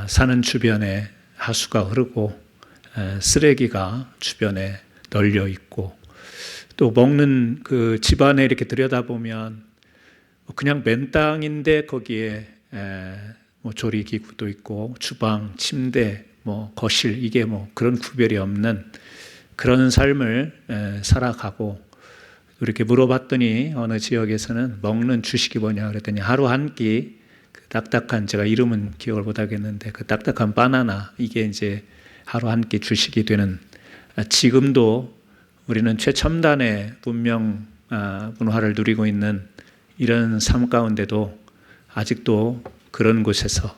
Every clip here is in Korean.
사는 주변에 하수가 흐르고 쓰레기가 주변에 널려 있고 또 먹는 그 집안에 이렇게 들여다보면 그냥 맨 땅인데 거기에 뭐 조리기구도 있고 주방, 침대, 뭐 거실 이게 뭐 그런 구별이 없는 그런 삶을 살아가고 이렇게 물어봤더니 어느 지역에서는 먹는 주식이 뭐냐 그랬더니 하루 한 끼 그 딱딱한 제가 이름은 기억을 못 하겠는데 그 딱딱한 바나나 이게 이제 하루 한 끼 주식이 되는 지금도 우리는 최첨단의 문명 문화를 누리고 있는 이런 삶 가운데도 아직도 그런 곳에서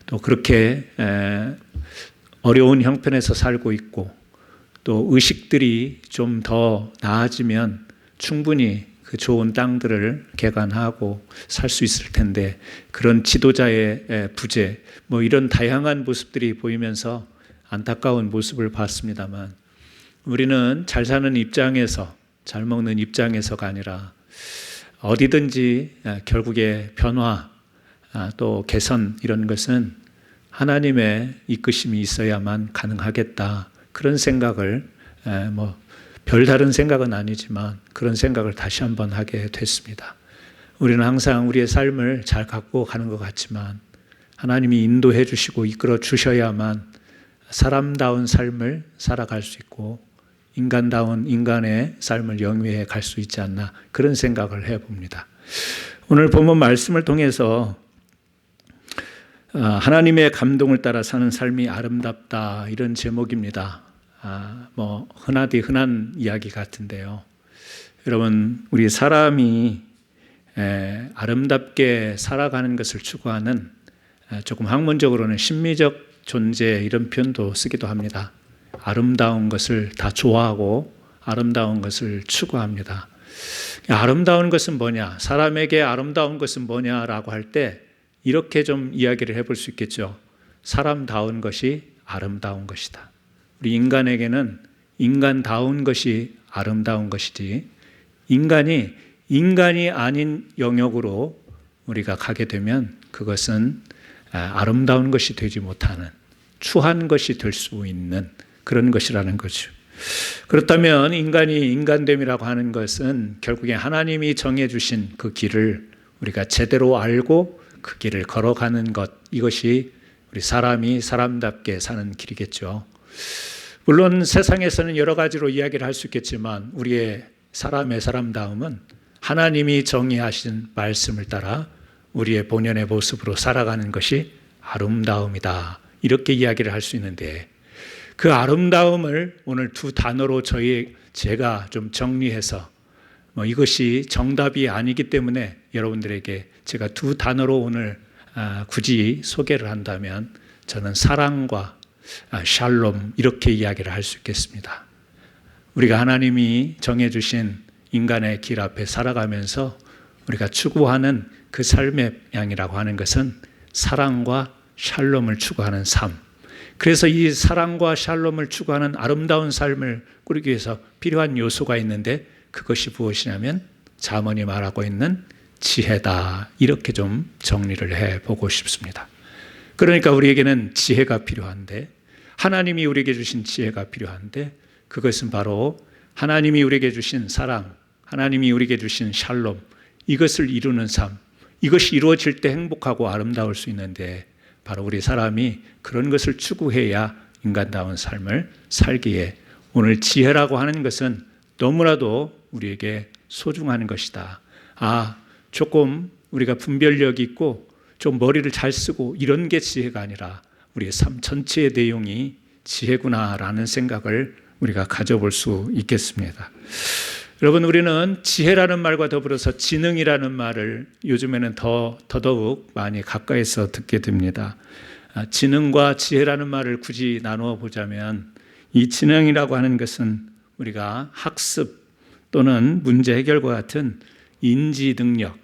또 그렇게 어려운 형편에서 살고 있고 또 의식들이 좀 더 나아지면 충분히 그 좋은 땅들을 개간하고 살 수 있을 텐데 그런 지도자의 부재 뭐 이런 다양한 모습들이 보이면서 안타까운 모습을 봤습니다만 우리는 잘 사는 입장에서 잘 먹는 입장에서가 아니라 어디든지 결국에 변화 또 개선 이런 것은 하나님의 이끄심이 있어야만 가능하겠다 그런 생각을 뭐 별다른 생각은 아니지만 그런 생각을 다시 한번 하게 됐습니다. 우리는 항상 우리의 삶을 잘 갖고 가는 것 같지만 하나님이 인도해 주시고 이끌어 주셔야만 사람다운 삶을 살아갈 수 있고 인간다운 인간의 삶을 영위해 갈 수 있지 않나 그런 생각을 해봅니다. 오늘 본문 말씀을 통해서 하나님의 감동을 따라 사는 삶이 아름답다 이런 제목입니다. 뭐 흔하디 흔한 이야기 같은데요. 여러분 우리 사람이 아름답게 살아가는 것을 추구하는 조금 학문적으로는 심미적 존재 이런 표현도 쓰기도 합니다. 아름다운 것을 다 좋아하고 아름다운 것을 추구합니다. 아름다운 것은 뭐냐? 사람에게 아름다운 것은 뭐냐라고 할 때 이렇게 좀 이야기를 해볼 수 있겠죠. 사람다운 것이 아름다운 것이다. 우리 인간에게는 인간다운 것이 아름다운 것이지 인간이 아닌 영역으로 우리가 가게 되면 그것은 아름다운 것이 되지 못하는 추한 것이 될 수 있는 그런 것이라는 거죠. 그렇다면 인간이 인간됨이라고 하는 것은 결국에 하나님이 정해주신 그 길을 우리가 제대로 알고 그 길을 걸어가는 것 이것이 우리 사람이 사람답게 사는 길이겠죠. 물론 세상에서는 여러 가지로 이야기를 할 수 있겠지만 우리의 사람의 사람다움은 하나님이 정의하신 말씀을 따라 우리의 본연의 모습으로 살아가는 것이 아름다움이다. 이렇게 이야기를 할 수 있는데 그 아름다움을 오늘 두 단어로 제가 좀 정리해서 이것이 정답이 아니기 때문에 여러분들에게 제가 두 단어로 오늘 굳이 소개를 한다면 저는 사랑과 샬롬 이렇게 이야기를 할 수 있겠습니다. 우리가 하나님이 정해주신 인간의 길 앞에 살아가면서 우리가 추구하는 그 삶의 양이라고 하는 것은 사랑과 샬롬을 추구하는 삶. 그래서 이 사랑과 샬롬을 추구하는 아름다운 삶을 꾸리기 위해서 필요한 요소가 있는데 그것이 무엇이냐면 잠언이 말하고 있는 지혜다. 이렇게 좀 정리를 해보고 싶습니다. 그러니까 우리에게는 지혜가 필요한데 하나님이 우리에게 주신 지혜가 필요한데 그것은 바로 하나님이 우리에게 주신 사랑, 하나님이 우리에게 주신 샬롬 이것을 이루는 삶 이것이 이루어질 때 행복하고 아름다울 수 있는데 바로 우리 사람이 그런 것을 추구해야 인간다운 삶을 살기에 오늘 지혜라고 하는 것은 너무나도 우리에게 소중한 것이다. 조금 우리가 분별력이 있고 좀 머리를 잘 쓰고 이런 게 지혜가 아니라 우리의 삶 전체의 내용이 지혜구나라는 생각을 우리가 가져볼 수 있겠습니다. 여러분 우리는 지혜라는 말과 더불어서 지능이라는 말을 요즘에는 더더욱 많이 가까이서 듣게 됩니다. 지능과 지혜라는 말을 굳이 나누어 보자면 이 지능이라고 하는 것은 우리가 학습 또는 문제 해결과 같은 인지 능력,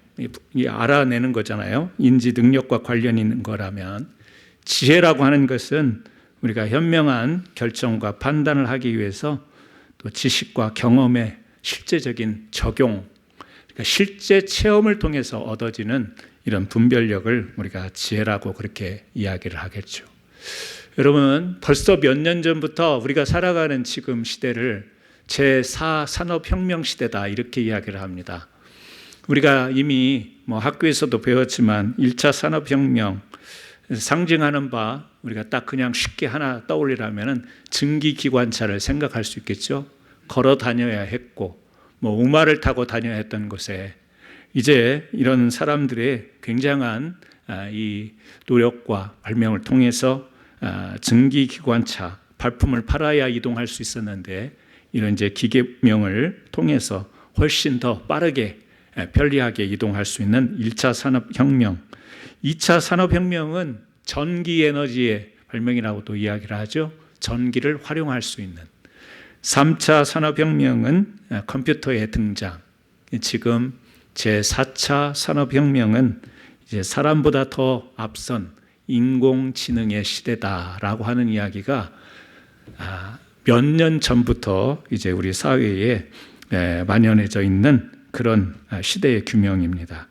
알아내는 거잖아요. 인지 능력과 관련 있는 거라면 지혜라고 하는 것은 우리가 현명한 결정과 판단을 하기 위해서 또 지식과 경험의 실제적인 적용, 그러니까 실제 체험을 통해서 얻어지는 이런 분별력을 우리가 지혜라고 그렇게 이야기를 하겠죠. 여러분, 벌써 몇 년 전부터 우리가 살아가는 지금 시대를 제4산업혁명 시대다 이렇게 이야기를 합니다. 우리가 이미 학교에서도 배웠지만 1차 산업혁명 상징하는 바 우리가 딱 그냥 쉽게 하나 떠올리라면 증기기관차를 생각할 수 있겠죠. 걸어 다녀야 했고 우마를 타고 다녀야 했던 곳에 이제 이런 사람들의 굉장한 이 노력과 발명을 통해서 증기기관차 발품을 팔아야 이동할 수 있었는데 이런 이제 기계명을 통해서 훨씬 더 빠르게 편리하게 이동할 수 있는 1차 산업혁명, 2차 산업혁명은 전기에너지의 발명이라고도 이야기를 하죠. 전기를 활용할 수 있는. 3차 산업혁명은 컴퓨터의 등장. 지금 제4차 산업혁명은 이제 사람보다 더 앞선 인공지능의 시대다라고 하는 이야기가 몇 년 전부터 이제 우리 사회에 만연해져 있는 그런 시대의 규명입니다.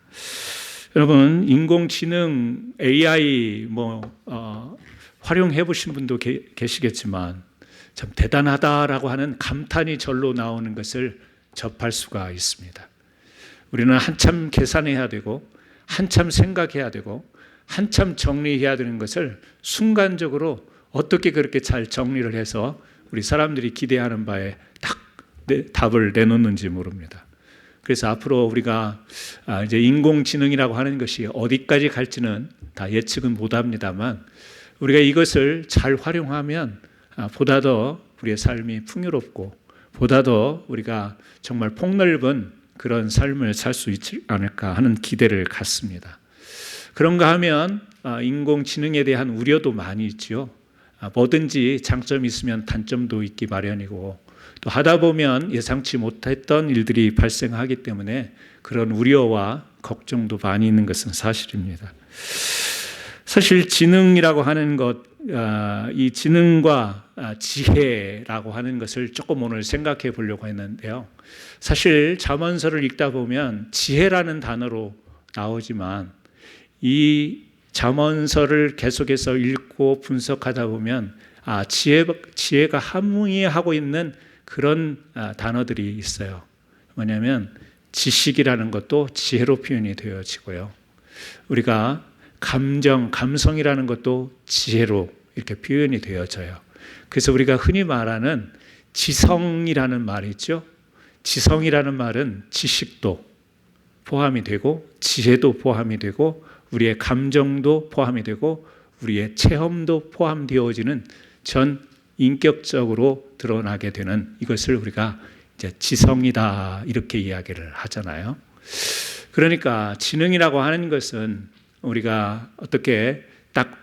여러분, 인공지능 AI 활용해 보신 분도 계시겠지만 참 대단하다라고 하는 감탄이 절로 나오는 것을 접할 수가 있습니다. 우리는 한참 계산해야 되고 한참 생각해야 되고 한참 정리해야 되는 것을 순간적으로 어떻게 그렇게 잘 정리를 해서 우리 사람들이 기대하는 바에 딱 답을 내놓는지 모릅니다. 그래서 앞으로 우리가 이제 인공지능이라고 하는 것이 어디까지 갈지는 다 예측은 못합니다만 우리가 이것을 잘 활용하면 보다 더 우리의 삶이 풍요롭고 보다 더 우리가 정말 폭넓은 그런 삶을 살 수 있지 않을까 하는 기대를 갖습니다. 그런가 하면 인공지능에 대한 우려도 많이 있죠. 뭐든지 장점이 있으면 단점도 있기 마련이고 또 하다 보면 예상치 못했던 일들이 발생하기 때문에 그런 우려와 걱정도 많이 있는 것은 사실입니다. 사실 지능이라고 하는 것, 이 지능과 지혜라고 하는 것을 조금 오늘 생각해 보려고 했는데요. 사실 잠언서를 읽다 보면 지혜라는 단어로 나오지만 이 잠언서를 계속해서 읽고 분석하다 보면 지혜가 함의하고 있는 그런 단어들이 있어요. 뭐냐면 지식이라는 것도 지혜로 표현이 되어지고요. 우리가 감성이라는 것도 지혜로 이렇게 표현이 되어져요. 그래서 우리가 흔히 말하는 지성이라는 말이 있죠. 지성이라는 말은 지식도 포함이 되고 지혜도 포함이 되고 우리의 감정도 포함이 되고 우리의 체험도 포함되어지는 전 인격적으로 드러나게 되는 이것을 우리가 이제 지성이다 이렇게 이야기를 하잖아요. 그러니까 지능이라고 하는 것은 우리가 어떻게 딱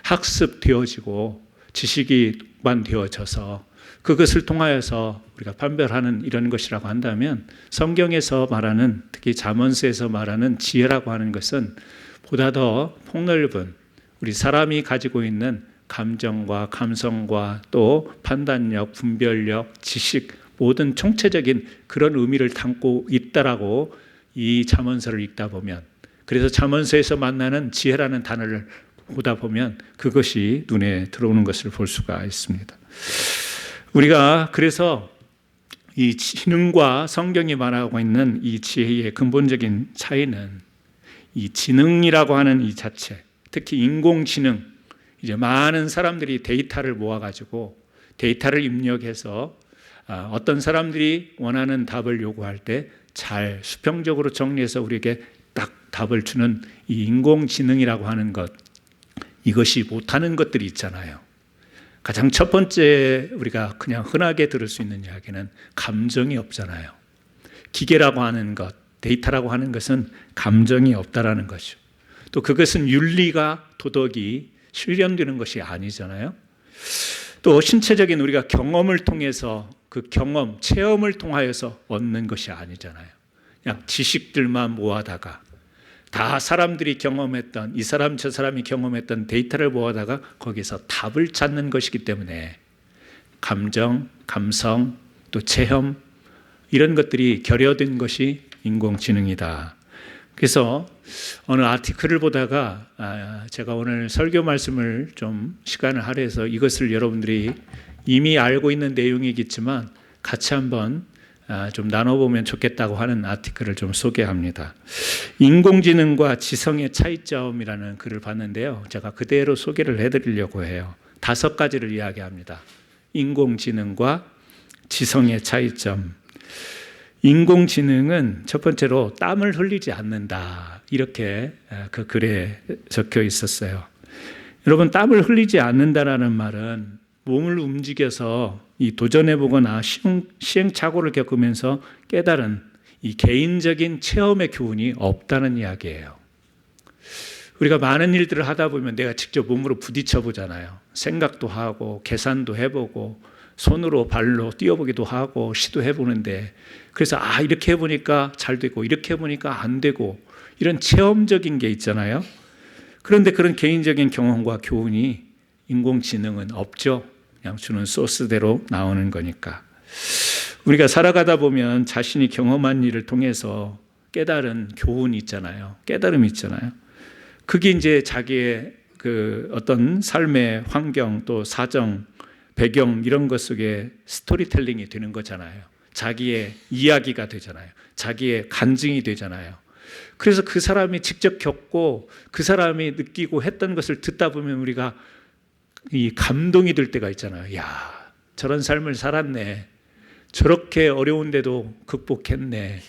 학습되어지고 지식이 반되어져서 그것을 통하여서 우리가 판별하는 이런 것이라고 한다면 성경에서 말하는 특히 잠언서에서 말하는 지혜라고 하는 것은 보다 더 폭넓은 우리 사람이 가지고 있는 감정과 감성과 또 판단력, 분별력, 지식 모든 총체적인 그런 의미를 담고 있다라고 이 잠언서를 읽다 보면 그래서 잠언서에서 만나는 지혜라는 단어를 보다 보면 그것이 눈에 들어오는 것을 볼 수가 있습니다. 우리가 그래서 이 지능과 성경이 말하고 있는 이 지혜의 근본적인 차이는 이 지능이라고 하는 이 자체, 특히 인공지능, 이제 많은 사람들이 데이터를 모아가지고 데이터를 입력해서 어떤 사람들이 원하는 답을 요구할 때 잘 수평적으로 정리해서 우리에게 딱 답을 주는 이 인공지능이라고 하는 것, 이것이 못하는 것들이 있잖아요. 가장 첫 번째 우리가 그냥 흔하게 들을 수 있는 이야기는 감정이 없잖아요. 기계라고 하는 것, 데이터라고 하는 것은 감정이 없다라는 것이죠. 또 그것은 윤리가 도덕이 실현되는 것이 아니잖아요. 또 신체적인 우리가 경험을 통해서 그 경험, 체험을 통하여서 얻는 것이 아니잖아요. 그냥 지식들만 모아다가 다 사람들이 경험했던 이 사람 저 사람이 경험했던 데이터를 모아다가 거기서 답을 찾는 것이기 때문에 감정, 감성, 또 체험 이런 것들이 결여된 것이 인공지능이다. 그래서 어느 아티클을 보다가 제가 오늘 설교 말씀을 좀 시간을 할애해서 이것을 여러분들이 이미 알고 있는 내용이겠지만 같이 한번 좀 나눠보면 좋겠다고 하는 아티클을 좀 소개합니다. 인공지능과 지성의 차이점이라는 글을 봤는데요. 제가 그대로 소개를 해드리려고 해요. 5가지를 이야기합니다. 인공지능과 지성의 차이점. 인공지능은 첫 번째로 땀을 흘리지 않는다. 이렇게 그 글에 적혀 있었어요. 여러분, 땀을 흘리지 않는다라는 말은 몸을 움직여서 도전해보거나 시행착오를 겪으면서 깨달은 이 개인적인 체험의 교훈이 없다는 이야기예요. 우리가 많은 일들을 하다 보면 내가 직접 몸으로 부딪혀 보잖아요. 생각도 하고 계산도 해보고 손으로 발로 뛰어보기도 하고 시도해보는데, 그래서 이렇게 해보니까 잘 되고 이렇게 해보니까 안 되고 이런 체험적인 게 있잖아요. 그런데 그런 개인적인 경험과 교훈이 인공지능은 없죠. 그냥 주는 소스대로 나오는 거니까. 우리가 살아가다 보면 자신이 경험한 일을 통해서 깨달은 교훈이 있잖아요. 깨달음이 있잖아요. 그게 이제 자기의 그 어떤 삶의 환경 또 사정, 배경 이런 것 속에 스토리텔링이 되는 거잖아요. 자기의 이야기가 되잖아요. 자기의 간증이 되잖아요. 그래서 그 사람이 직접 겪고 그 사람이 느끼고 했던 것을 듣다 보면 우리가 이 감동이 들 때가 있잖아요. 야, 저런 삶을 살았네. 저렇게 어려운데도 극복했네.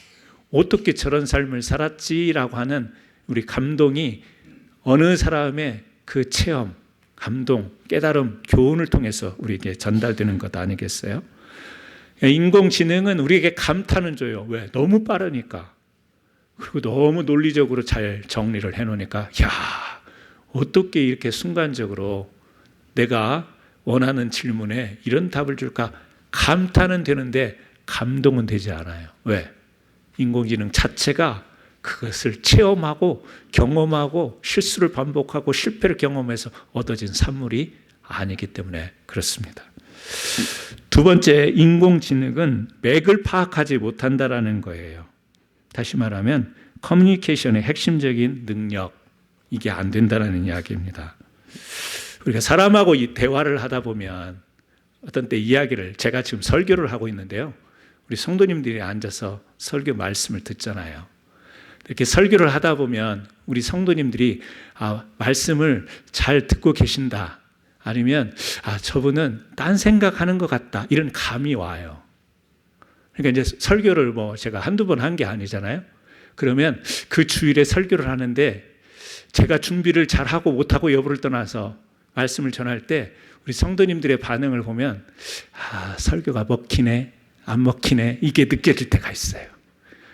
어떻게 저런 삶을 살았지라고 하는 우리 감동이 어느 사람의 그 체험, 감동, 깨달음, 교훈을 통해서 우리에게 전달되는 것 아니겠어요? 인공지능은 우리에게 감탄은 줘요. 왜? 너무 빠르니까. 그리고 너무 논리적으로 잘 정리를 해놓으니까 야, 어떻게 이렇게 순간적으로 내가 원하는 질문에 이런 답을 줄까? 감탄은 되는데 감동은 되지 않아요. 왜? 인공지능 자체가 그것을 체험하고 경험하고 실수를 반복하고 실패를 경험해서 얻어진 산물이 아니기 때문에 그렇습니다. 두 번째, 인공지능은 맥을 파악하지 못한다라는 거예요. 다시 말하면 커뮤니케이션의 핵심적인 능력, 이게 안 된다는 이야기입니다. 우리가 사람하고 이 대화를 하다 보면 어떤 때 이야기를, 제가 지금 설교를 하고 있는데요. 우리 성도님들이 앉아서 설교 말씀을 듣잖아요. 이렇게 설교를 하다 보면 우리 성도님들이 말씀을 잘 듣고 계신다. 아니면 저분은 딴 생각하는 것 같다. 이런 감이 와요. 그러니까 이제 설교를 제가 한두 번 한 게 아니잖아요. 그러면 그 주일에 설교를 하는데 제가 준비를 잘하고 못하고 여부를 떠나서 말씀을 전할 때 우리 성도님들의 반응을 보면 설교가 먹히네, 안 먹히네, 이게 느껴질 때가 있어요.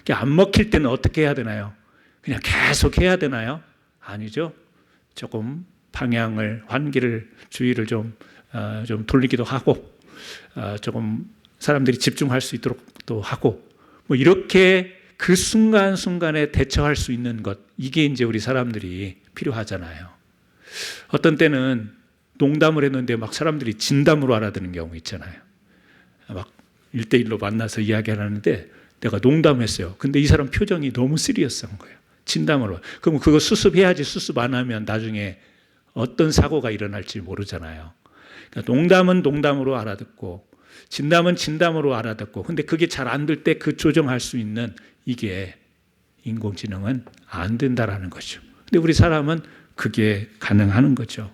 안 먹힐 때는 어떻게 해야 되나요? 그냥 계속 해야 되나요? 아니죠. 조금 방향을, 환기를, 주의를 좀 돌리기도 하고, 조금 사람들이 집중할 수 있도록 또 하고, 이렇게 그 순간순간에 대처할 수 있는 것, 이게 이제 우리 사람들이 필요하잖아요. 어떤 때는 농담을 했는데 막 사람들이 진담으로 알아듣는 경우 있잖아요. 막 1대1로 만나서 이야기하는데 내가 농담했어요. 근데 이 사람 표정이 너무 시리어스한 거예요. 진담으로. 그럼 그거 수습해야지, 수습 안 하면 나중에 어떤 사고가 일어날지 모르잖아요. 그러니까 농담은 농담으로 알아듣고 진담은 진담으로 알아듣고, 근데 그게 잘 안 될 때 그 조정할 수 있는 이게 인공지능은 안 된다라는 거죠. 근데 우리 사람은 그게 가능한 거죠.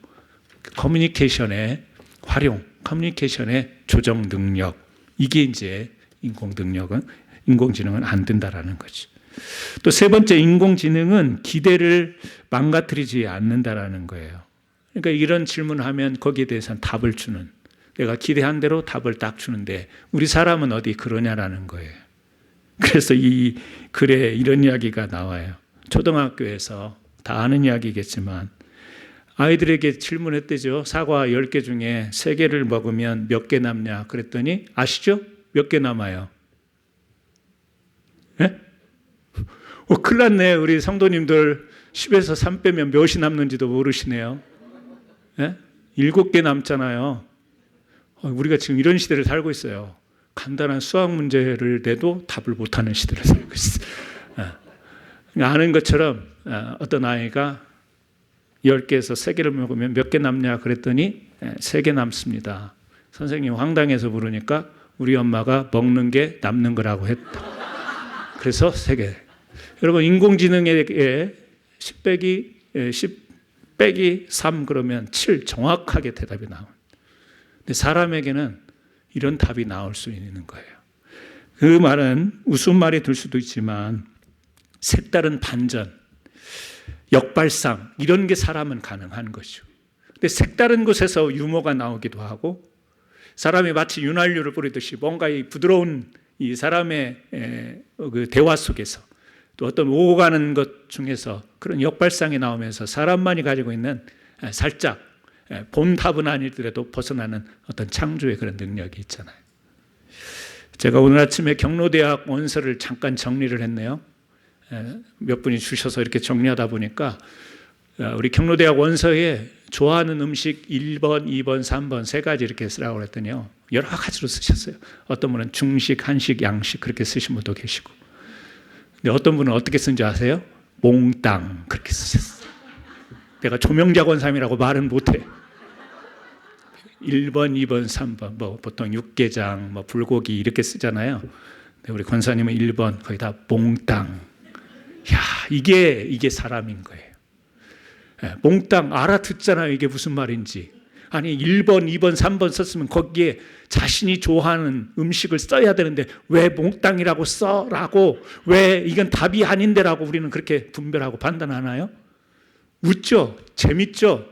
커뮤니케이션의 활용, 커뮤니케이션의 조정 능력, 이게 이제 인공지능은 안 된다라는 거죠. 또 세 번째, 인공지능은 기대를 망가뜨리지 않는다라는 거예요. 그러니까 이런 질문을 하면 거기에 대해서는 답을 주는, 내가 기대한 대로 답을 딱 주는데 우리 사람은 어디 그러냐라는 거예요. 그래서 이 글에 이런 이야기가 나와요. 초등학교에서 다 아는 이야기겠지만 아이들에게 질문했대죠. 사과 10개 중에 3개를 먹으면 몇 개 남냐 그랬더니 아시죠? 몇 개 남아요? 예? 큰일 났네. 우리 성도님들 10에서 3 빼면 몇이 남는지도 모르시네요. 예? 7개 남잖아요. 우리가 지금 이런 시대를 살고 있어요. 간단한 수학 문제를 내도 답을 못하는 시대를 살고 있어요. 아는 것처럼 어떤 아이가 10개에서 3개를 먹으면 몇 개 남냐 그랬더니 3개 남습니다. 선생님 황당해서 물으니까 우리 엄마가 먹는 게 남는 거라고 했다. 그래서 3개. 여러분 인공지능에게 10 빼기 3 그러면 7 정확하게 대답이 나옵니다. 근데 사람에게는 이런 답이 나올 수 있는 거예요. 그 말은 웃음말이 들 수도 있지만 색다른 반전, 역발상 이런 게 사람은 가능한 것이죠. 근데 색다른 곳에서 유머가 나오기도 하고 사람이 마치 윤활유를 뿌리듯이 뭔가 이 부드러운 이 사람의 그 대화 속에서 또 어떤 오고 가는 것 중에서 그런 역발상이 나오면서 사람만이 가지고 있는 살짝 본 답은 아니더라도 벗어나는 어떤 창조의 그런 능력이 있잖아요. 제가 오늘 아침에 경로대학 원서를 잠깐 정리를 했네요. 몇 분이 주셔서 이렇게 정리하다 보니까 우리 경로대학 원서에 좋아하는 음식 1번, 2번, 3번 3가지 이렇게 쓰라고 했더니요. 여러 가지로 쓰셨어요. 어떤 분은 중식, 한식, 양식 그렇게 쓰신 분도 계시고. 근데 어떤 분은 어떻게 쓴지 아세요? 몽땅 그렇게 쓰셨어요. 내가 조명작원삼이라고 말은 못해. 1번, 2번, 3번 뭐 보통 육개장, 뭐 불고기 이렇게 쓰잖아요. 근데 우리 권사님은 1번 거의 다 몽땅. 야, 이게 사람인 거예요. 몽땅 알아듣잖아요. 이게 무슨 말인지. 아니 1번, 2번, 3번 썼으면 거기에 자신이 좋아하는 음식을 써야 되는데 왜 몽땅이라고 써라고 왜 이건 답이 아닌데라고 우리는 그렇게 분별하고 판단하나요? 웃죠? 재밌죠?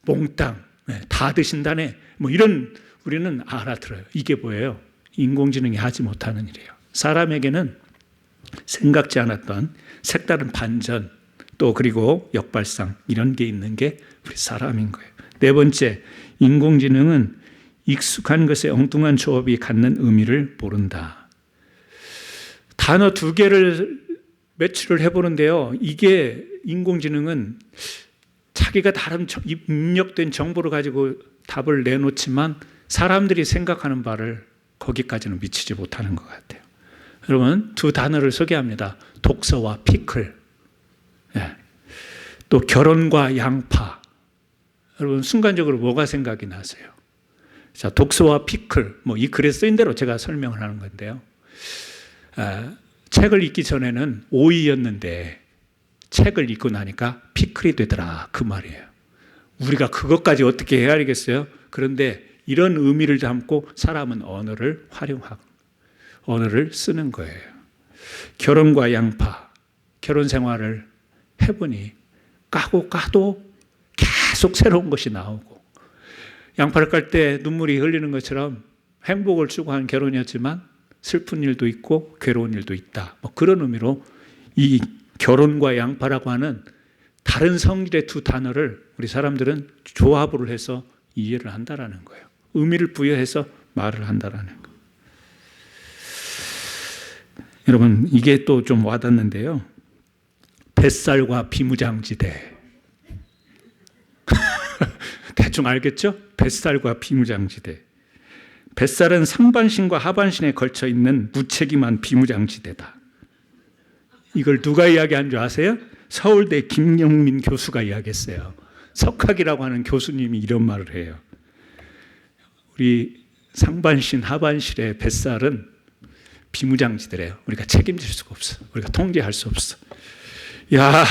몽땅 다 드신다네 뭐 이런 우리는 알아들어요. 이게 뭐예요? 인공지능이 하지 못하는 일이에요. 사람에게는 생각지 않았던 색다른 반전 또 그리고 역발상 이런 게 있는 게 우리 사람인 거예요. 4번째, 인공지능은 익숙한 것에 엉뚱한 조합이 갖는 의미를 모른다. 단어 2개를 매치를 해보는데요. 이게 인공지능은 자기가 다른 입력된 정보를 가지고 답을 내놓지만 사람들이 생각하는 바를 거기까지는 미치지 못하는 것 같아요. 여러분 2 단어를 소개합니다. 독서와 피클. 또 결혼과 양파. 여러분 순간적으로 뭐가 생각이 나세요? 자, 독서와 피클. 뭐 이 글에 쓰인 대로 제가 설명을 하는 건데요. 책을 읽기 전에는 오이였는데 책을 읽고 나니까 피클이 되더라 그 말이에요. 우리가 그것까지 어떻게 헤아리겠어요? 그런데 이런 의미를 담고 사람은 언어를 활용하고 언어를 쓰는 거예요. 결혼과 양파. 결혼 생활을 해보니 까도 계속 새로운 것이 나오고 양파를 깔 때 눈물이 흘리는 것처럼 행복을 추구하는 결혼이었지만 슬픈 일도 있고 괴로운 일도 있다. 뭐 그런 의미로 이 결혼과 양파라고 하는 다른 성질의 2 단어를 우리 사람들은 조합을 해서 이해를 한다라는 거예요. 의미를 부여해서 말을 한다라는 거예요. 여러분 이게 또 좀 와닿는데요. 뱃살과 비무장지대. 대충 알겠죠? 뱃살과 비무장지대. 뱃살은 상반신과 하반신에 걸쳐 있는 무책임한 비무장지대다. 이걸 누가 이야기한 줄 아세요? 서울대 김영민 교수가 이야기했어요. 석학이라고 하는 교수님이 이런 말을 해요. 우리 상반신, 하반신의 뱃살은 비무장지대래요. 우리가 책임질 수가 없어. 우리가 통제할 수 없어. 야,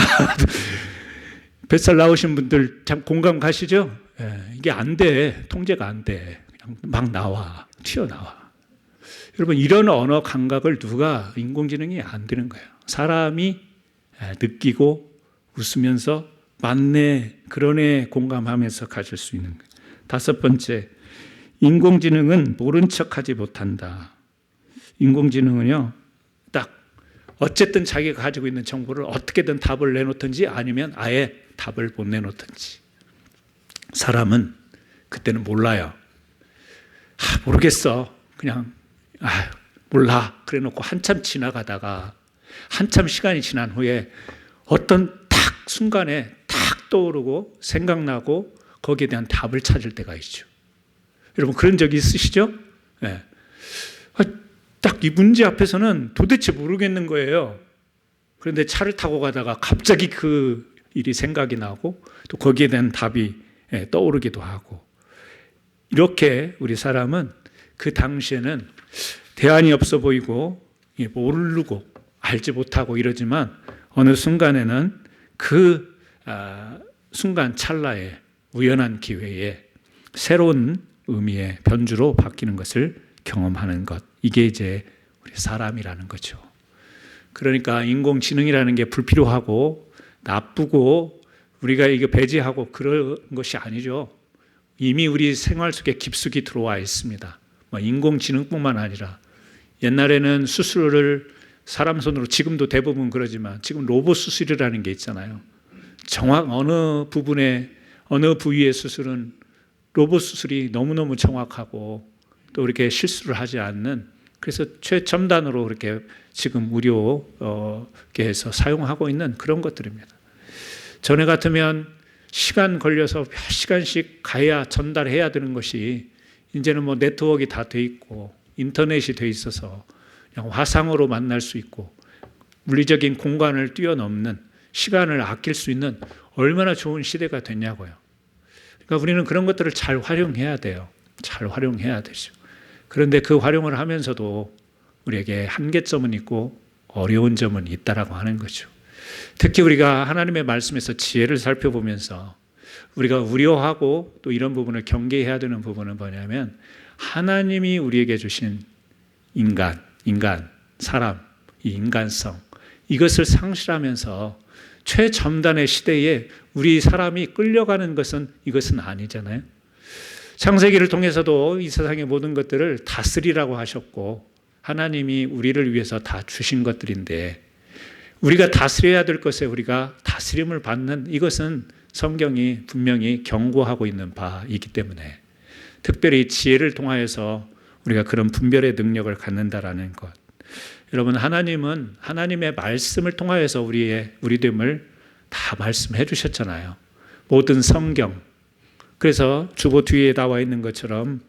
뱃살 나오신 분들 참 공감 가시죠? 이게 안 돼. 통제가 안 돼. 그냥 막 나와. 튀어나와. 여러분 이런 언어 감각을 누가 인공지능이 안 되는 거예요. 사람이 느끼고 웃으면서 맞네, 그러네 공감하면서 가질 수 있는 거예요. 5번째, 인공지능은 모른 척하지 못한다. 인공지능은요, 딱 어쨌든 자기가 가지고 있는 정보를 어떻게든 답을 내놓든지 아니면 아예 답을 못 내놓든지. 사람은 그때는 몰라요. 모르겠어. 그냥 몰라. 그래 놓고 한참 지나가다가 한참 시간이 지난 후에 어떤 딱 순간에 딱 떠오르고 생각나고 거기에 대한 답을 찾을 때가 있죠. 여러분 그런 적이 있으시죠? 딱 이 문제 앞에서는 도대체 모르겠는 거예요. 그런데 차를 타고 가다가 갑자기 그 일이 생각이 나고 또 거기에 대한 답이 떠오르기도 하고, 이렇게 우리 사람은 그 당시에는 대안이 없어 보이고 모르고 알지 못하고 이러지만 어느 순간에는 그 순간 찰나에 우연한 기회에 새로운 의미의 변주로 바뀌는 것을 경험하는 것, 이게 이제 우리 사람이라는 거죠. 그러니까 인공지능이라는 게 불필요하고 나쁘고 우리가 이거 배제하고 그런 것이 아니죠. 이미 우리 생활 속에 깊숙이 들어와 있습니다. 인공지능뿐만 아니라 옛날에는 수술을 사람 손으로, 지금도 대부분 그러지만 지금 로봇 수술이라는 게 있잖아요. 정확 어느 부분에 어느 부위의 수술은 로봇 수술이 너무너무 정확하고 또 이렇게 실수를 하지 않는, 그래서 최첨단으로 그렇게 지금 의료계에서 사용하고 있는 그런 것들입니다. 전에 같으면 시간 걸려서 몇 시간씩 가야 전달해야 되는 것이 이제는 뭐 네트워크가 다 돼 있고 인터넷이 돼 있어서 그냥 화상으로 만날 수 있고 물리적인 공간을 뛰어넘는, 시간을 아낄 수 있는 얼마나 좋은 시대가 됐냐고요. 그러니까 우리는 그런 것들을 잘 활용해야 돼요. 잘 활용해야 되죠. 그런데 그 활용을 하면서도 우리에게 한계점은 있고 어려운 점은 있다라고 하는 거죠. 특히 우리가 하나님의 말씀에서 지혜를 살펴보면서 우리가 우려하고 또 이런 부분을 경계해야 되는 부분은 뭐냐면, 하나님이 우리에게 주신 인간, 사람, 이 인간성, 이것을 상실하면서 최첨단의 시대에 우리 사람이 끌려가는 것은 이것은 아니잖아요. 창세기를 통해서도 이 세상의 모든 것들을 다스리라고 하셨고 하나님이 우리를 위해서 다 주신 것들인데, 우리가 다스려야 될 것에 우리가 다스림을 받는, 이것은 성경이 분명히 경고하고 있는 바이기 때문에 특별히 지혜를 통하여서 우리가 그런 분별의 능력을 갖는다라는 것. 여러분, 하나님은 하나님의 말씀을 통하여서 우리됨을 다 말씀해 주셨잖아요. 모든 성경. 그래서 주보 뒤에 나와 있는 것처럼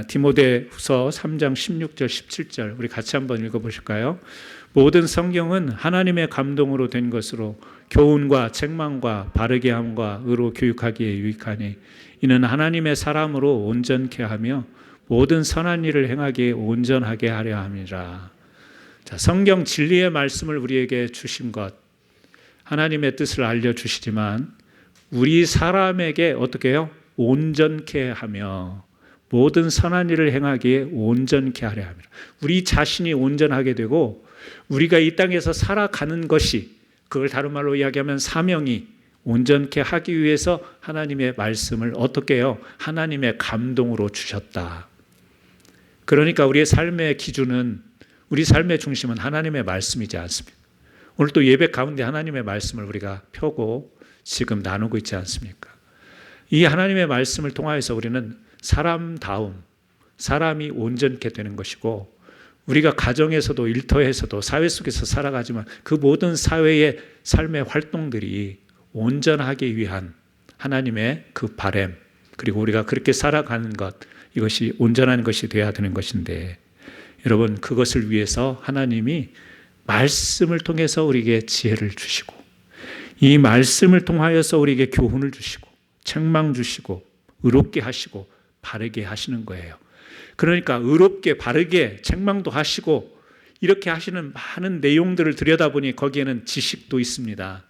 디모데후서 3장 16절 17절 우리 같이 한번 읽어보실까요? 모든 성경은 하나님의 감동으로 된 것으로 교훈과 책망과 바르게 함과 의로 교육하기에 유익하니 이는 하나님의 사람으로 온전케 하며 모든 선한 일을 행하기에 온전하게 하려 함이라. 자, 성경 진리의 말씀을 우리에게 주신 것, 하나님의 뜻을 알려주시지만 우리 사람에게 어떻게 해요? 온전케 하며 모든 선한 일을 행하기에 온전케 하려 합니다. 우리 자신이 온전하게 되고 우리가 이 땅에서 살아가는 것이, 그걸 다른 말로 이야기하면 사명이 온전케 하기 위해서 하나님의 말씀을 어떻게 해요? 하나님의 감동으로 주셨다. 그러니까 우리의 삶의 기준은, 우리 삶의 중심은 하나님의 말씀이지 않습니까? 오늘 또 예배 가운데 하나님의 말씀을 우리가 펴고 지금 나누고 있지 않습니까? 이 하나님의 말씀을 통하여서 우리는 사람다움, 사람이 온전케 되는 것이고, 우리가 가정에서도 일터에서도 사회 속에서 살아가지만 그 모든 사회의 삶의 활동들이 온전하기 위한 하나님의 그 바람, 그리고 우리가 그렇게 살아가는 것, 이것이 온전한 것이 되어야 되는 것인데, 여러분, 그것을 위해서 하나님이 말씀을 통해서 우리에게 지혜를 주시고 이 말씀을 통하여서 우리에게 교훈을 주시고 책망 주시고 의롭게 하시고 바르게 하시는 거예요. 그러니까 의롭게 바르게 책망도 하시고 이렇게 하시는 많은 내용들을 들여다보니 거기에는 지식도 있습니다.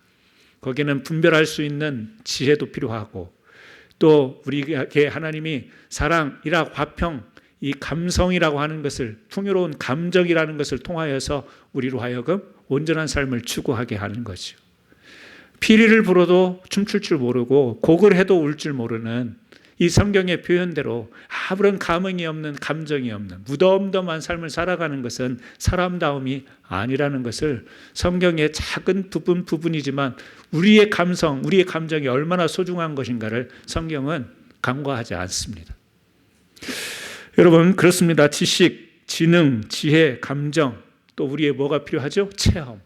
거기에는 분별할 수 있는 지혜도 필요하고, 또 우리에게 하나님이 사랑, 일학, 화평, 이 감성이라고 하는 것을, 풍요로운 감정이라는 것을 통하여서 우리로 하여금 온전한 삶을 추구하게 하는 거죠. 피리를 불어도 춤출 줄 모르고 곡을 해도 울 줄 모르는 이 성경의 표현대로 아무런 감흥이 없는, 감정이 없는 무덤덤한 삶을 살아가는 것은 사람다움이 아니라는 것을 성경의 작은 부분이지만 우리의 감성, 우리의 감정이 얼마나 소중한 것인가를 성경은 간과하지 않습니다. 여러분, 그렇습니다. 지식, 지능, 지혜, 감정, 또 우리의 뭐가 필요하죠? 체험.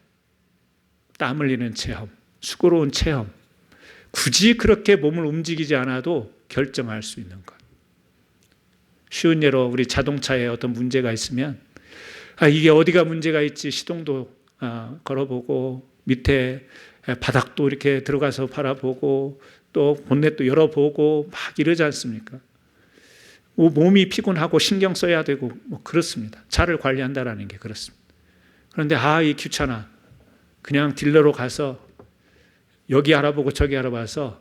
땀 흘리는 체험, 수고로운 체험. 굳이 그렇게 몸을 움직이지 않아도 결정할 수 있는 것. 쉬운 예로 우리 자동차에 어떤 문제가 있으면 이게 어디가 문제가 있지 시동도 걸어보고 밑에 바닥도 이렇게 들어가서 바라보고 또 본넷도 열어보고 막 이러지 않습니까? 몸이 피곤하고 신경 써야 되고 뭐 그렇습니다. 차를 관리한다라는 게 그렇습니다. 그런데 이 귀찮아. 그냥 딜러로 가서 여기 알아보고 저기 알아봐서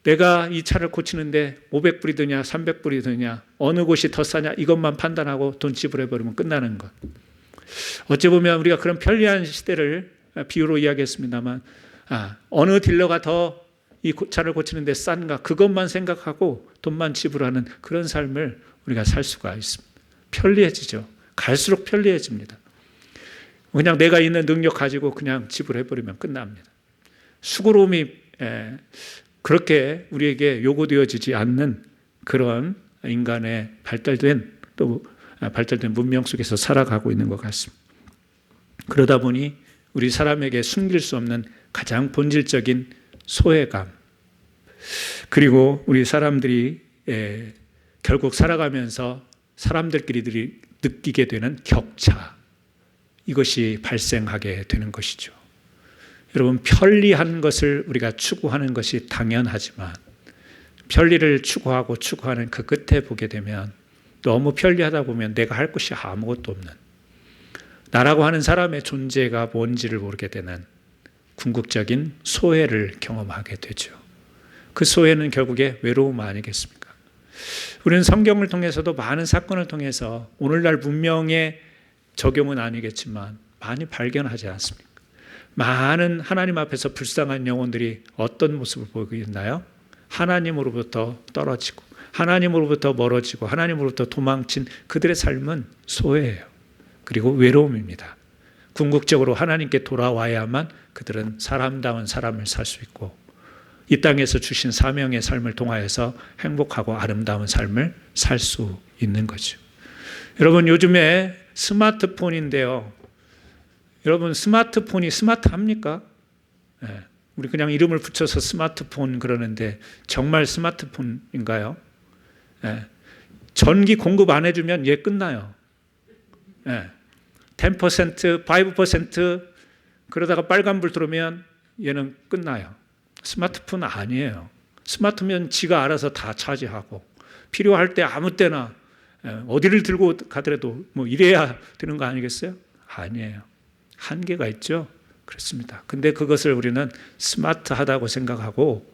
내가 이 차를 고치는데 500불이 드냐 300불이 드냐 어느 곳이 더 싸냐 이것만 판단하고 돈 지불해버리면 끝나는 것. 어찌 보면 우리가 그런 편리한 시대를 비유로 이야기했습니다만 어느 딜러가 더 이 차를 고치는데 싼가 그것만 생각하고 돈만 지불하는 그런 삶을 우리가 살 수가 있습니다. 편리해지죠. 갈수록 편리해집니다. 그냥 내가 있는 능력 가지고 그냥 지불해버리면 끝납니다. 수고로움이 그렇게 우리에게 요구되어지지 않는 그런 인간의 발달된 문명 속에서 살아가고 있는 것 같습니다. 그러다 보니 우리 사람에게 숨길 수 없는 가장 본질적인 소외감, 그리고 우리 사람들이 결국 살아가면서 사람들끼리 느끼게 되는 격차, 이것이 발생하게 되는 것이죠. 여러분, 편리한 것을 우리가 추구하는 것이 당연하지만 편리를 추구하는 그 끝에 보게 되면 너무 편리하다 보면 내가 할 것이 아무것도 없는, 나라고 하는 사람의 존재가 뭔지를 모르게 되는 궁극적인 소외를 경험하게 되죠. 그 소외는 결국에 외로움 아니겠습니까? 우리는 성경을 통해서도 많은 사건을 통해서 오늘날 문명의 적용은 아니겠지만 많이 발견하지 않습니까? 많은 하나님 앞에서 불쌍한 영혼들이 어떤 모습을 보이고 있나요? 하나님으로부터 떨어지고 하나님으로부터 멀어지고 하나님으로부터 도망친 그들의 삶은 소외예요. 그리고 외로움입니다. 궁극적으로 하나님께 돌아와야만 그들은 사람다운 삶을 살 수 있고 이 땅에서 주신 사명의 삶을 통하여서 행복하고 아름다운 삶을 살 수 있는 거죠. 여러분, 요즘에 스마트폰인데요. 여러분, 스마트폰이 스마트합니까? 우리 그냥 이름을 붙여서 스마트폰 그러는데 정말 스마트폰인가요? 전기 공급 안 해주면 얘 끝나요. 10%, 5% 그러다가 빨간불 들어오면 얘는 끝나요. 스마트폰 아니에요. 스마트면 지가 알아서 다 차지하고 필요할 때 아무 때나 어디를 들고 가더라도 뭐 이래야 되는 거 아니겠어요? 아니에요. 한계가 있죠. 그렇습니다. 근데 그것을 우리는 스마트하다고 생각하고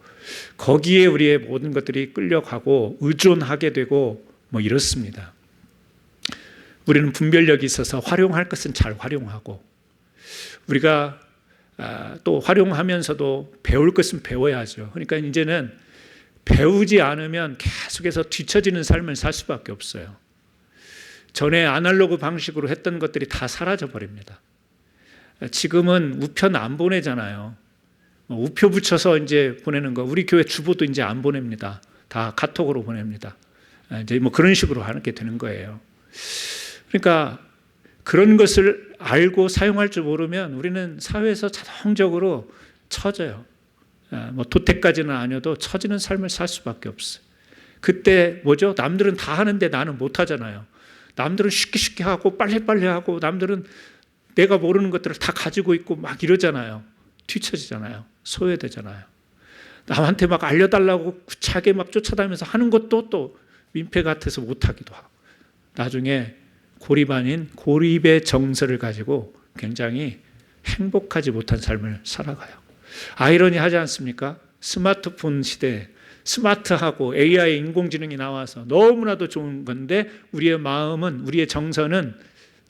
거기에 우리의 모든 것들이 끌려가고 의존하게 되고 뭐 이렇습니다. 우리는 분별력이 있어서 활용할 것은 잘 활용하고 우리가 또 활용하면서도 배울 것은 배워야죠. 그러니까 이제는 배우지 않으면 계속해서 뒤처지는 삶을 살 수밖에 없어요. 전에 아날로그 방식으로 했던 것들이 다 사라져 버립니다. 지금은 우편 안 보내잖아요. 우표 붙여서 이제 보내는 거. 우리 교회 주보도 이제 안 보냅니다. 다 카톡으로 보냅니다. 이제 뭐 그런 식으로 하게 되는 거예요. 그러니까 그런 것을 알고 사용할 줄 모르면 우리는 사회에서 자동적으로 처져요. 뭐 도태까지는 아니어도 처지는 삶을 살 수밖에 없어요. 그때 뭐죠? 남들은 다 하는데 나는 못 하잖아요. 남들은 쉽게 하고 빨리 하고 남들은 내가 모르는 것들을 다 가지고 있고 막 이러잖아요. 뒤처지잖아요. 소외되잖아요. 남한테 막 알려달라고 구차하게 막 쫓아다니면서 하는 것도 또 민폐 같아서 못하기도 하고 나중에 고립 아닌 고립의 정서를 가지고 굉장히 행복하지 못한 삶을 살아가요. 아이러니하지 않습니까? 스마트폰 시대에 스마트하고 AI 인공지능이 나와서 너무나도 좋은 건데 우리의 마음은, 우리의 정서는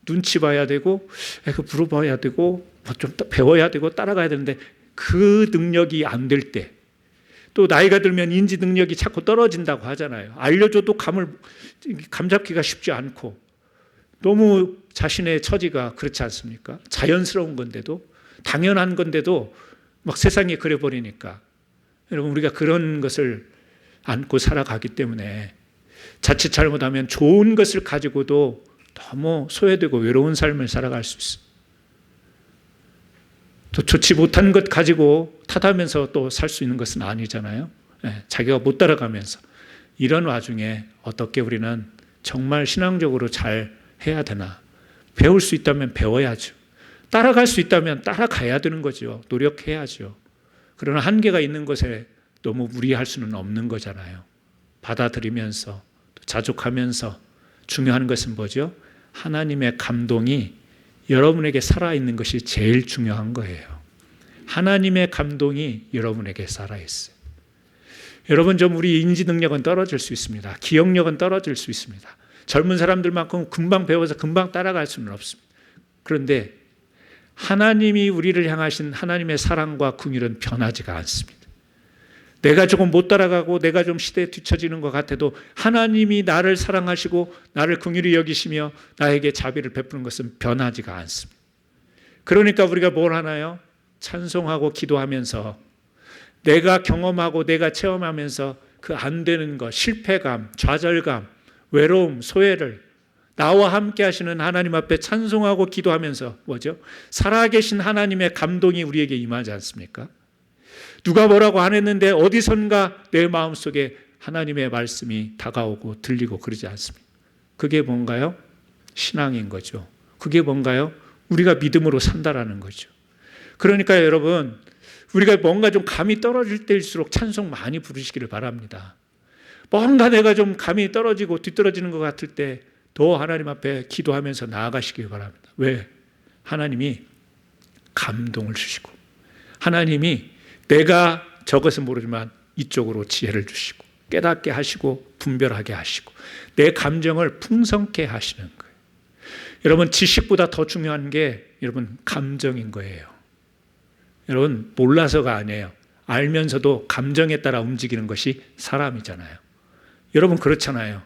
눈치 봐야 되고 물어봐야 되고 좀 배워야 되고 따라가야 되는데 그 능력이 안 될 때, 또 나이가 들면 인지 능력이 자꾸 떨어진다고 하잖아요. 알려줘도 감 잡기가 쉽지 않고 너무 자신의 처지가 그렇지 않습니까? 자연스러운 건데도, 당연한 건데도 막 세상에 그려버리니까 여러분, 우리가 그런 것을 안고 살아가기 때문에 자칫 잘못하면 좋은 것을 가지고도 너무 소외되고 외로운 삶을 살아갈 수 있어요. 또 좋지 못한 것 가지고 탓하면서 또 살 수 있는 것은 아니잖아요. 자기가 못 따라가면서. 이런 와중에 어떻게 우리는 정말 신앙적으로 잘 해야 되나? 배울 수 있다면 배워야죠. 따라갈 수 있다면 따라가야 되는 거죠. 노력해야죠. 그러나 한계가 있는 것에 너무 무리할 수는 없는 거잖아요. 받아들이면서 자족하면서 중요한 것은 뭐죠? 하나님의 감동이 여러분에게 살아있는 것이 제일 중요한 거예요. 하나님의 감동이 여러분에게 살아있어요. 여러분, 좀 우리 인지 능력은 떨어질 수 있습니다. 기억력은 떨어질 수 있습니다. 젊은 사람들만큼 금방 배워서 금방 따라갈 수는 없습니다. 그런데 하나님이 우리를 향하신 하나님의 사랑과 긍휼은 변하지가 않습니다. 내가 조금 못 따라가고 내가 좀 시대에 뒤처지는 것 같아도 하나님이 나를 사랑하시고 나를 긍휼히 여기시며 나에게 자비를 베푸는 것은 변하지가 않습니다. 그러니까 우리가 뭘 하나요? 찬송하고 기도하면서 내가 경험하고 내가 체험하면서 그 안 되는 것, 실패감, 좌절감, 외로움, 소외를 나와 함께 하시는 하나님 앞에 찬송하고 기도하면서 뭐죠? 살아계신 하나님의 감동이 우리에게 임하지 않습니까? 누가 뭐라고 안 했는데 어디선가 내 마음속에 하나님의 말씀이 다가오고 들리고 그러지 않습니까? 그게 뭔가요? 신앙인 거죠. 그게 뭔가요? 우리가 믿음으로 산다라는 거죠. 그러니까 여러분, 우리가 뭔가 좀 감이 떨어질 때일수록 찬송 많이 부르시기를 바랍니다. 뭔가 내가 좀 감이 떨어지고 뒤떨어지는 것 같을 때 더 하나님 앞에 기도하면서 나아가시길 바랍니다. 왜? 하나님이 감동을 주시고 하나님이 내가 저것은 모르지만 이쪽으로 지혜를 주시고 깨닫게 하시고 분별하게 하시고 내 감정을 풍성케 하시는 거예요. 여러분, 지식보다 더 중요한 게 여러분 감정인 거예요. 여러분, 몰라서가 아니에요. 알면서도 감정에 따라 움직이는 것이 사람이잖아요. 여러분, 그렇잖아요.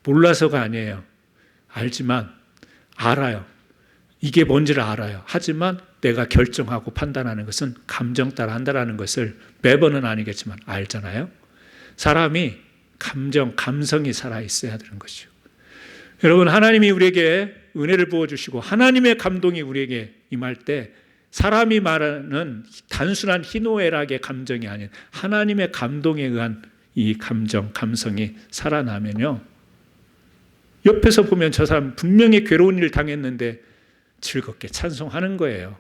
몰라서가 아니에요. 알지만 알아요. 이게 뭔지를 알아요. 하지만 내가 결정하고 판단하는 것은 감정 따라 한다는 것을 매번은 아니겠지만 알잖아요. 사람이 감성이 살아있어야 되는 것이죠. 여러분, 하나님이 우리에게 은혜를 부어주시고 하나님의 감동이 우리에게 임할 때 사람이 말하는 단순한 희노애락의 감정이 아닌 하나님의 감동에 의한 이 감성이 살아나면요, 옆에서 보면 저 사람 분명히 괴로운 일을 당했는데 즐겁게 찬송하는 거예요.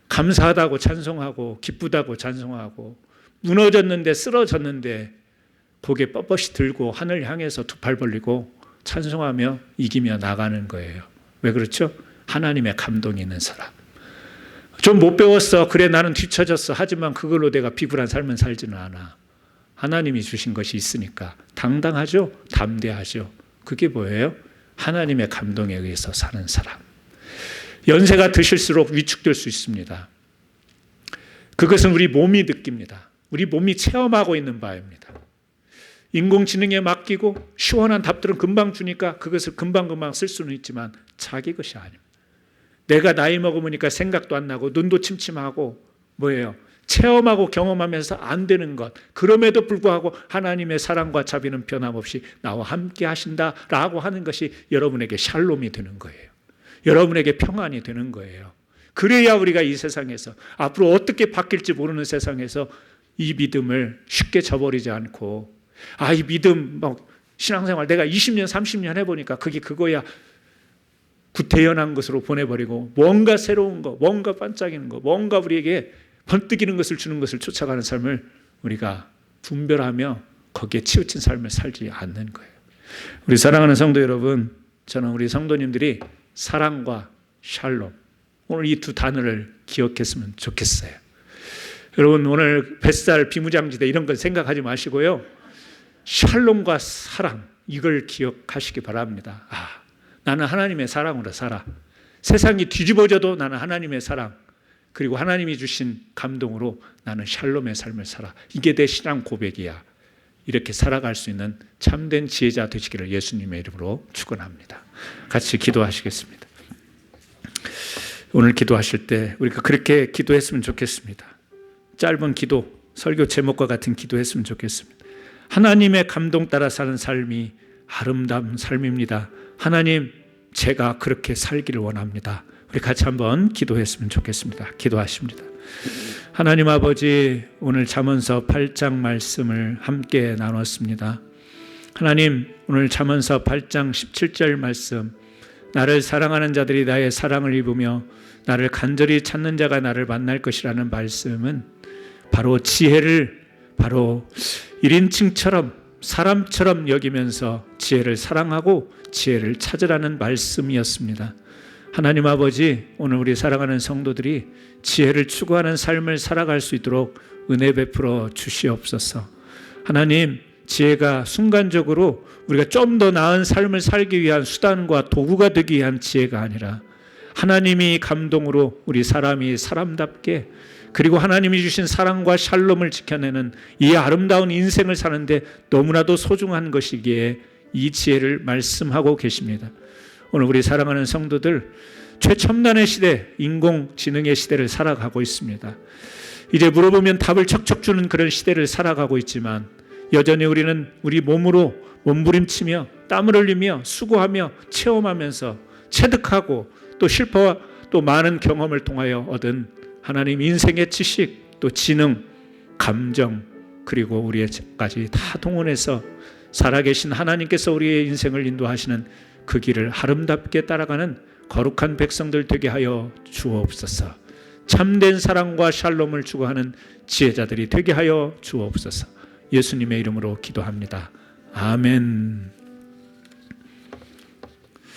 감사하다고 찬송하고 기쁘다고 찬송하고 무너졌는데 쓰러졌는데 고개 뻣뻣이 들고 하늘 향해서 두 팔 벌리고 찬송하며 이기며 나가는 거예요. 왜 그렇죠? 하나님의 감동이 있는 사람. 좀 못 배웠어. 그래, 나는 뒤처졌어. 하지만 그걸로 내가 비굴한 삶은 살지는 않아. 하나님이 주신 것이 있으니까 당당하죠? 담대하죠? 그게 뭐예요? 하나님의 감동에 의해서 사는 사람. 연세가 드실수록 위축될 수 있습니다. 그것은 우리 몸이 느낍니다. 우리 몸이 체험하고 있는 바입니다. 인공지능에 맡기고 시원한 답들은 금방 주니까 그것을 금방금방 쓸 수는 있지만 자기 것이 아닙니다. 내가 나이 먹으니까 생각도 안 나고 눈도 침침하고 뭐예요? 체험하고 경험하면서 안 되는 것, 그럼에도 불구하고 하나님의 사랑과 자비는 변함없이 나와 함께 하신다라고 하는 것이 여러분에게 샬롬이 되는 거예요. 여러분에게 평안이 되는 거예요. 그래야 우리가 이 세상에서 앞으로 어떻게 바뀔지 모르는 세상에서 이 믿음을 쉽게 저버리지 않고 이 믿음 신앙생활 내가 20년 30년 해보니까 그게 그거야, 구태연한 것으로 보내버리고 뭔가 새로운 거, 뭔가 반짝이는 거, 뭔가 우리에게 번뜩이는 것을 주는 것을 쫓아가는 삶을 우리가 분별하며 거기에 치우친 삶을 살지 않는 거예요. 우리 사랑하는 성도 여러분, 저는 우리 성도님들이 사랑과 샬롬, 오늘 이 두 단어를 기억했으면 좋겠어요. 여러분, 오늘 뱃살 비무장지대 이런 건 생각하지 마시고요, 샬롬과 사랑, 이걸 기억하시기 바랍니다. 나는 하나님의 사랑으로 살아. 세상이 뒤집어져도 나는 하나님의 사랑, 그리고 하나님이 주신 감동으로 나는 샬롬의 삶을 살아. 이게 내 신앙 고백이야. 이렇게 살아갈 수 있는 참된 지혜자 되시기를 예수님의 이름으로 축원합니다. 같이 기도하시겠습니다. 오늘 기도하실 때 우리가 그렇게 기도했으면 좋겠습니다. 짧은 기도, 설교 제목과 같은 기도했으면 좋겠습니다. 하나님의 감동 따라 사는 삶이 아름다운 삶입니다. 하나님, 제가 그렇게 살기를 원합니다. 우리 같이 한번 기도했으면 좋겠습니다. 기도하십니다. 하나님 아버지, 오늘 잠언서 8장 말씀을 함께 나눴습니다. 하나님, 오늘 잠언서 8장 17절 말씀, 나를 사랑하는 자들이 나의 사랑을 입으며 나를 간절히 찾는 자가 나를 만날 것이라는 말씀은 바로 지혜를 바로 1인칭처럼 사람처럼 여기면서 지혜를 사랑하고 지혜를 찾으라는 말씀이었습니다. 하나님 아버지, 오늘 우리 사랑하는 성도들이 지혜를 추구하는 삶을 살아갈 수 있도록 은혜 베풀어 주시옵소서. 하나님, 지혜가 순간적으로 우리가 좀 더 나은 삶을 살기 위한 수단과 도구가 되기 위한 지혜가 아니라 하나님이 감동으로 우리 사람이 사람답게 그리고 하나님이 주신 사랑과 샬롬을 지켜내는 이 아름다운 인생을 사는데 너무나도 소중한 것이기에 이 지혜를 말씀하고 계십니다. 오늘 우리 사랑하는 성도들, 최첨단의 시대, 인공지능의 시대를 살아가고 있습니다. 이제 물어보면 답을 척척 주는 그런 시대를 살아가고 있지만 여전히 우리는 우리 몸으로 몸부림치며 땀을 흘리며 수고하며 체험하면서 체득하고 또 실패와 또 많은 경험을 통하여 얻은 하나님 인생의 지식, 또 지능, 감정, 그리고 우리까지 다 동원해서 살아계신 하나님께서 우리의 인생을 인도하시는 그 길을 아름답게 따라가는 거룩한 백성들 되게 하여 주옵소서. 참된 사랑과 샬롬을 추구하는 지혜자들이 되게 하여 주옵소서. 예수님의 이름으로 기도합니다. 아멘.